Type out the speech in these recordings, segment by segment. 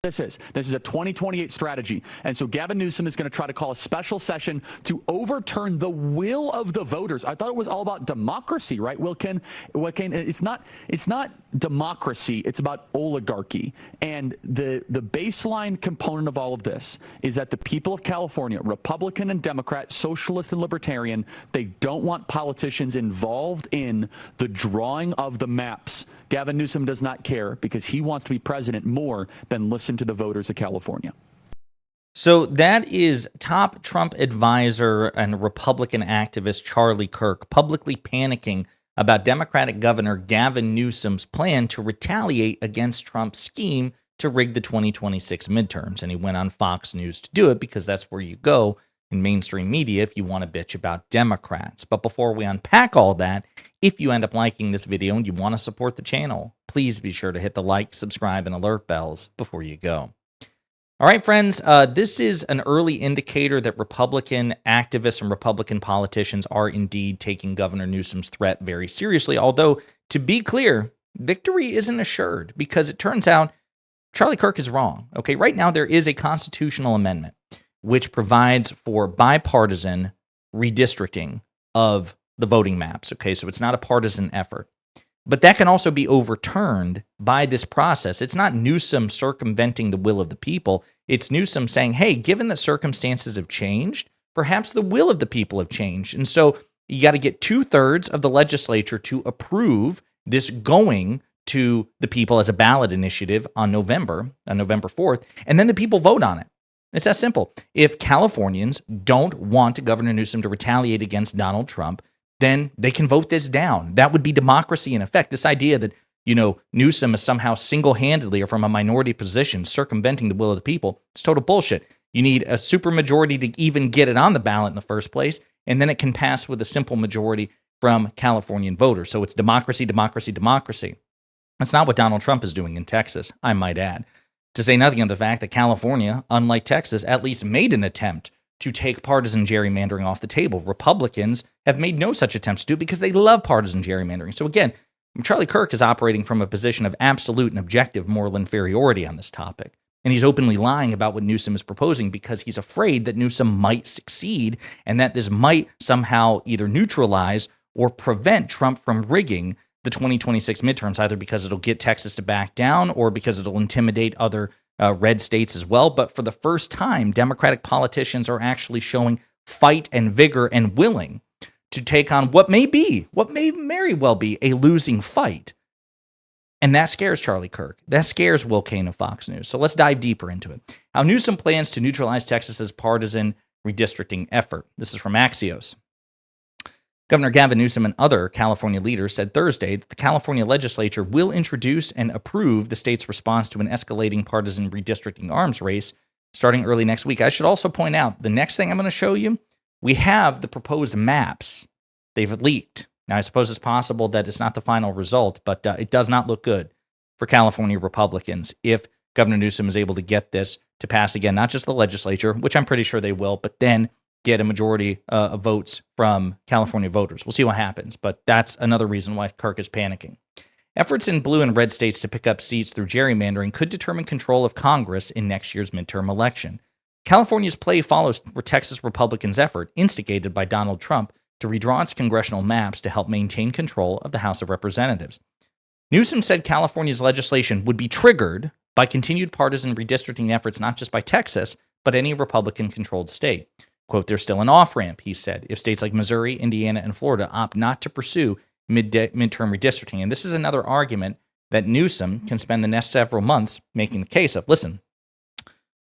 This is a 2028 strategy. And so Gavin Newsom is going to try to call a special session to overturn the will of the voters. I thought it was all about democracy, right? It's not democracy. It's about oligarchy. And the baseline component of all of this is that the people of California, Republican and Democrat, socialist and libertarian, they don't want politicians involved in the drawing of the maps. Gavin Newsom does not care because he wants to be president more than listen to the voters of California. So that is top Trump advisor and Republican activist Charlie Kirk publicly panicking about Democratic Governor Gavin Newsom's plan to retaliate against Trump's scheme to rig the 2026 midterms. And he went on Fox News to do it because that's where you go in mainstream media if you want to bitch about Democrats. But before we unpack all that, if you end up liking this video and you want to support the channel, please be sure to hit the like, subscribe, and alert bells before you go. All right, friends, this is an early indicator that Republican activists and Republican politicians are indeed taking Governor Newsom's threat very seriously. Although, to be clear, victory isn't assured because it turns out Charlie Kirk is wrong. Okay, right now there is a constitutional amendment which provides for bipartisan redistricting of the voting maps. Okay, so it's not a partisan effort. But that can also be overturned by this process. It's not Newsom circumventing the will of the people. It's Newsom saying, hey, given that circumstances have changed, perhaps the will of the people have changed. And so you got to get 2/3 of the legislature to approve this going to the people as a ballot initiative on November 4th, and then the people vote on it. It's that simple. If Californians don't want Governor Newsom to retaliate against Donald Trump, then they can vote this down. That would be democracy in effect. This idea that, Newsom is somehow single-handedly or from a minority position circumventing the will of the people, it's total bullshit. You need a supermajority to even get it on the ballot in the first place, and then it can pass with a simple majority from Californian voters. So it's democracy, democracy, democracy. That's not what Donald Trump is doing in Texas, I might add. To say nothing of the fact that California, unlike Texas, at least made an attempt to take partisan gerrymandering off the table. Republicans have made no such attempts to do it because they love partisan gerrymandering. So again, Charlie Kirk is operating from a position of absolute and objective moral inferiority on this topic. And he's openly lying about what Newsom is proposing because he's afraid that Newsom might succeed and that this might somehow either neutralize or prevent Trump from rigging the 2026 midterms, either because it'll get Texas to back down or because it'll intimidate other red states as well. But for the first time, Democratic politicians are actually showing fight and vigor and willing to take on what may very well be a losing fight. And that scares Charlie Kirk. That scares Will Cain of Fox News. So let's dive deeper into it. How Newsom plans to neutralize Texas's partisan redistricting effort. This is from Axios. Governor Gavin Newsom and other California leaders said Thursday that the California legislature will introduce and approve the state's response to an escalating partisan redistricting arms race starting early next week. I should also point out, the next thing I'm going to show you, we have the proposed maps. They've leaked. Now, I suppose it's possible that it's not the final result, but it does not look good for California Republicans if Governor Newsom is able to get this to pass again, not just the legislature, which I'm pretty sure they will, but then get a majority of votes from California voters. We'll see what happens, but that's another reason why Kirk is panicking. Efforts in blue and red states to pick up seats through gerrymandering could determine control of Congress in next year's midterm election. California's play follows Texas Republicans' effort, instigated by Donald Trump, to redraw its congressional maps to help maintain control of the House of Representatives. Newsom said California's legislation would be triggered by continued partisan redistricting efforts not just by Texas, but any Republican-controlled state. Quote, there's still an off-ramp, he said, if states like Missouri, Indiana, and Florida opt not to pursue midterm redistricting. And this is another argument that Newsom can spend the next several months making the case of. Listen,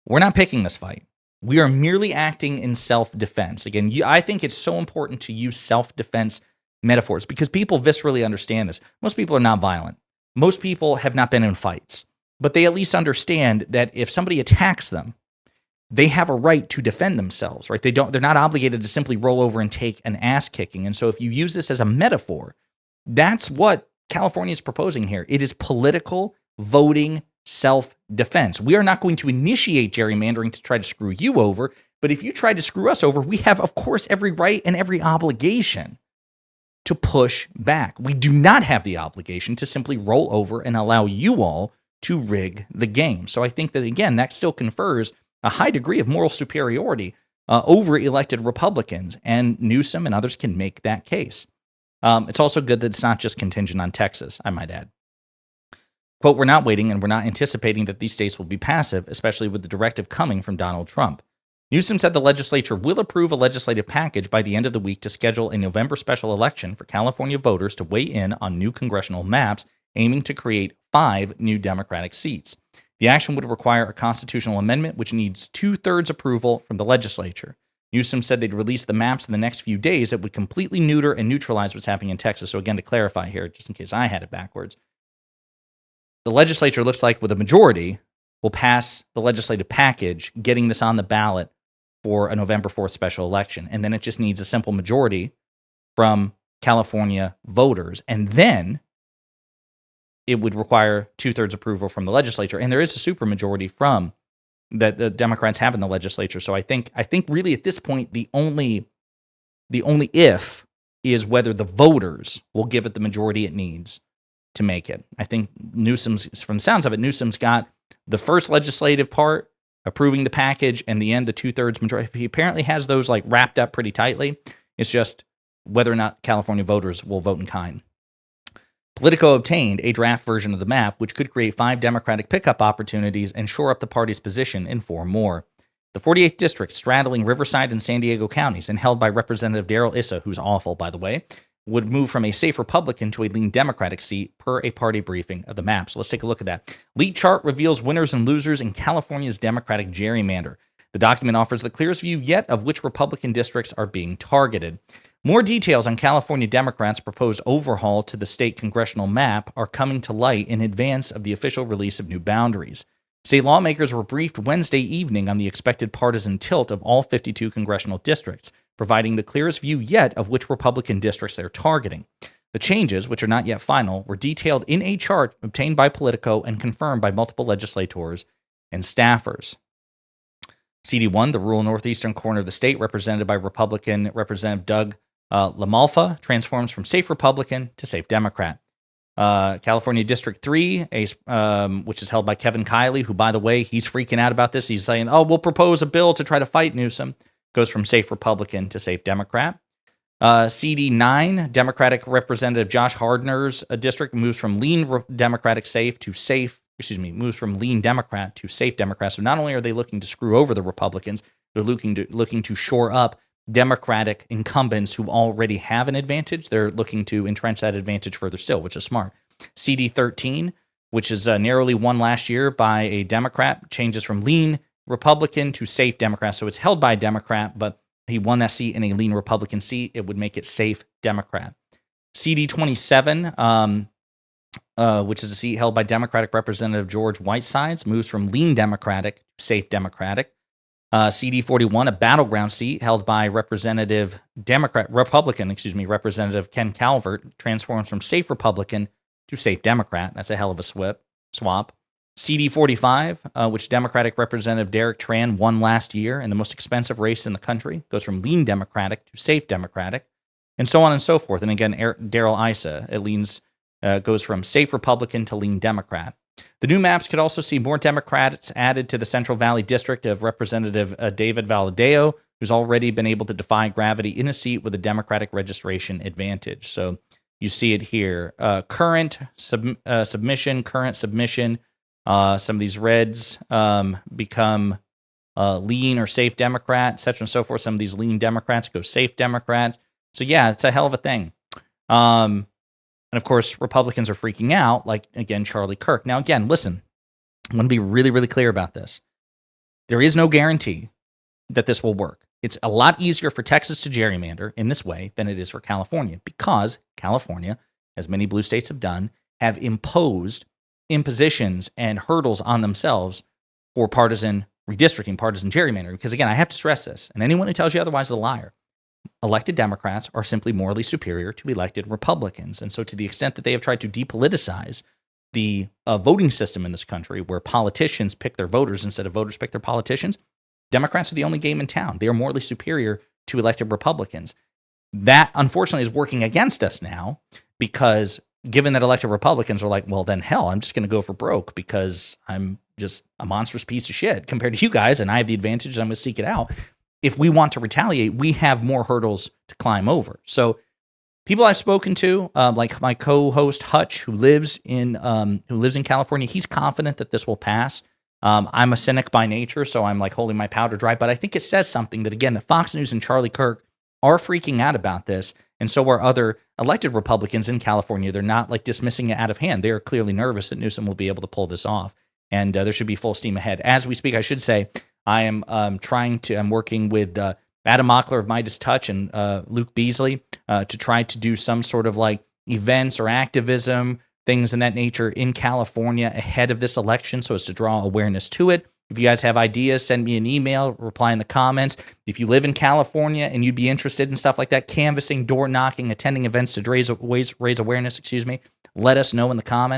we're not picking this fight. We are merely acting in self-defense. Again, I think it's so important to use self-defense metaphors because people viscerally understand this. Most people are not violent. Most people have not been in fights, but they at least understand that if somebody attacks them, they have a right to defend themselves, right? They're not obligated to simply roll over and take an ass kicking. And so if you use this as a metaphor, that's what California is proposing here. It is political voting self-defense. We are not going to initiate gerrymandering to try to screw you over, but if you try to screw us over, we have, of course, every right and every obligation to push back. We do not have the obligation to simply roll over and allow you all to rig the game. So I think that, again, that still confers a high degree of moral superiority over elected Republicans, and Newsom and others can make that case. It's also good that it's not just contingent on Texas, I might add. Quote, we're not waiting and we're not anticipating that these states will be passive, especially with the directive coming from Donald Trump. Newsom said the legislature will approve a legislative package by the end of the week to schedule a November special election for California voters to weigh in on new congressional maps, aiming to create 5 new Democratic seats. The action would require a constitutional amendment, which needs 2/3 approval from the legislature. Newsom said they'd release the maps in the next few days that would completely neuter and neutralize what's happening in Texas. So again, to clarify here, just in case I had it backwards, the legislature looks like with a majority will pass the legislative package, getting this on the ballot for a November 4th special election. And then it just needs a simple majority from California voters. And then it would require 2/3 approval from the legislature. And there is a supermajority from that the Democrats have in the legislature. So I think really at this point, the only if is whether the voters will give it the majority it needs to make it. I think Newsom's, from the sounds of it, Newsom's got the first legislative part, approving the package, and the end, the 2/3 majority. He apparently has those like wrapped up pretty tightly. It's just whether or not California voters will vote in kind. Politico obtained a draft version of the map, which could create 5 Democratic pickup opportunities and shore up the party's position in 4 more. The 48th district, straddling Riverside and San Diego counties and held by Representative Darrell Issa, who's awful, by the way, would move from a safe Republican to a lean Democratic seat per a party briefing of the map. So let's take a look at that. Lead chart reveals winners and losers in California's Democratic gerrymander. The document offers the clearest view yet of which Republican districts are being targeted. More details on California Democrats' proposed overhaul to the state congressional map are coming to light in advance of the official release of new boundaries. State lawmakers were briefed Wednesday evening on the expected partisan tilt of all 52 congressional districts, providing the clearest view yet of which Republican districts they're targeting. The changes, which are not yet final, were detailed in a chart obtained by Politico and confirmed by multiple legislators and staffers. CD1, the rural northeastern corner of the state, represented by Republican Representative Doug LaMalfa, transforms from safe Republican to safe Democrat. California District 3, which is held by Kevin Kiley, who, by the way, he's freaking out about this. He's saying, we'll propose a bill to try to fight Newsom. Goes from safe Republican to safe Democrat. CD9, Democratic Representative Josh Hardner's district moves from lean Democratic safe to safe, moves from lean Democrat to safe Democrat. So not only are they looking to screw over the Republicans, they're looking to shore up Democratic incumbents who already have an advantage. They're looking to entrench that advantage further still, which is smart. CD13, which is narrowly won last year by a Democrat, changes from lean Republican to safe Democrat. So it's held by a Democrat, but he won that seat in a lean Republican seat. It would make it safe Democrat. CD27, which is a seat held by Democratic Representative George Whitesides, moves from lean Democratic to safe Democratic. CD41, a battleground seat held by Representative Ken Calvert, transforms from safe Republican to safe Democrat. That's a hell of a swap. CD45, which Democratic Representative Derek Tran won last year in the most expensive race in the country, goes from lean Democratic to safe Democratic, and so on and so forth. And again, Darrell Issa, goes from safe Republican to lean Democrat. The new maps could also see more Democrats added to the Central Valley District of Representative David Valadao, who's already been able to defy gravity in a seat with a Democratic registration advantage. So you see it here. Current submission. Some of these reds become lean or safe Democrat, et cetera and so forth. Some of these lean Democrats go safe Democrats. So yeah, it's a hell of a thing. And of course, Republicans are freaking out, like, again, Charlie Kirk. Now, again, listen, I want to be really, really clear about this. There is no guarantee that this will work. It's a lot easier for Texas to gerrymander in this way than it is for California, because California, as many blue states have done, have imposed impositions and hurdles on themselves for partisan redistricting, partisan gerrymandering. Because again, I have to stress this, and anyone who tells you otherwise is a liar. Elected Democrats are simply morally superior to elected Republicans. And so to the extent that they have tried to depoliticize the voting system in this country, where politicians pick their voters instead of voters pick their politicians, Democrats are the only game in town. They are morally superior to elected Republicans. That, unfortunately, is working against us now, because given that elected Republicans are like, well, then hell, I'm just going to go for broke because I'm just a monstrous piece of shit compared to you guys, and I have the advantage, and I'm going to seek it out. If we want to retaliate, we have more hurdles to climb over. So people I've spoken to, like my co-host Hutch, who lives in California, he's confident that this will pass. I'm a cynic by nature, so I'm like holding my powder dry. But I think it says something that, again, the Fox News and Charlie Kirk are freaking out about this, and so are other elected Republicans in California. They're not like dismissing it out of hand. They are clearly nervous that Newsom will be able to pull this off, and there should be full steam ahead. As we speak, I should say, I am I'm working with Adam Mockler of Midas Touch and Luke Beasley to try to do some sort of like events or activism, things in that nature in California ahead of this election so as to draw awareness to it. If you guys have ideas, send me an email, reply in the comments. If you live in California and you'd be interested in stuff like that, canvassing, door knocking, attending events to raise awareness, let us know in the comments.